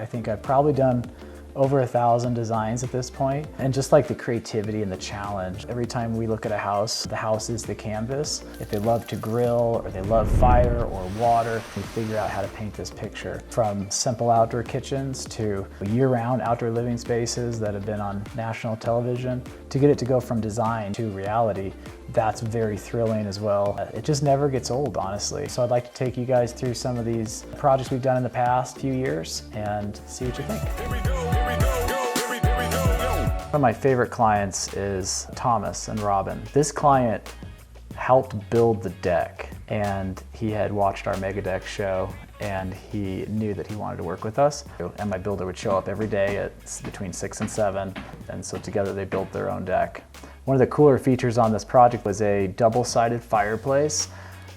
I think I've probably done over 1,000 designs at this point. And just like the creativity and the challenge, every time we look at a house, the house is the canvas. If they love to grill or they love fire or water, we figure out how to paint this picture. From simple outdoor kitchens to year-round outdoor living spaces that have been on national television, to get it to go from design to reality, that's very thrilling as well. It just never gets old, honestly. So I'd like to take you guys through some of these projects we've done in the past few years and see what you think. One of my favorite clients is Thomas and Robin. This client helped build the deck, and he had watched our Mega Deck show and he knew that he wanted to work with us. And my builder would show up every day at between 6 and 7, and so together they built their own deck. One of the cooler features on this project was a double-sided fireplace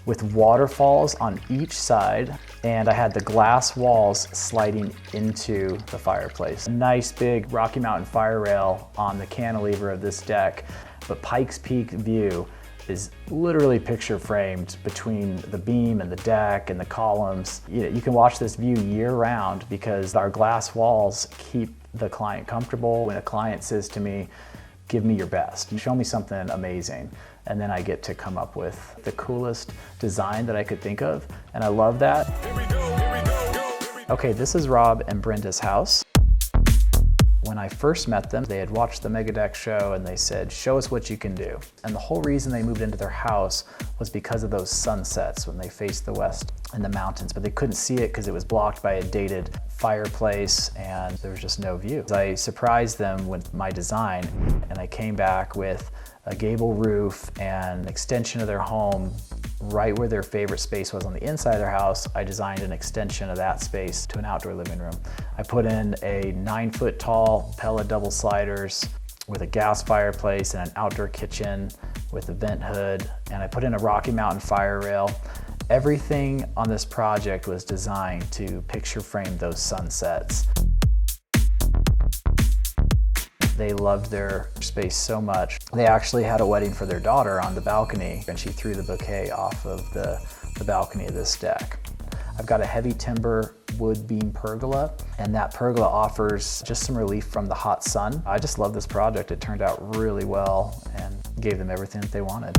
with waterfalls on each side, and I had the glass walls sliding into the fireplace. A nice big Rocky Mountain fire rail on the cantilever of this deck, but Pikes Peak view is literally picture framed between the beam and the deck and the columns. You can watch this view year round because our glass walls keep the client comfortable. When a client says to me, "Give me your best, show me something amazing," and then I get to come up with the coolest design that I could think of, and I love that. Okay, this is Rob and Brenda's house. When I first met them, they had watched the Mega Deck show and they said, "Show us what you can do." And the whole reason they moved into their house was because of those sunsets when they faced the west and the mountains, but they couldn't see it because it was blocked by a dated fireplace and there was just no view. I surprised them with my design, and I came back with a gable roof and an extension of their home right where their favorite space was on the inside of their house. I designed an extension of that space to an outdoor living room. I put in a 9-foot tall Pella double sliders with a gas fireplace and an outdoor kitchen with a vent hood, and I put in a Rocky Mountain fire rail. Everything on this project was designed to picture frame those sunsets. They loved their space so much. They actually had a wedding for their daughter on the balcony, and she threw the bouquet off of the balcony of this deck. I've got a heavy timber wood beam pergola, and that pergola offers just some relief from the hot sun. I just love this project. It turned out really well and gave them everything that they wanted.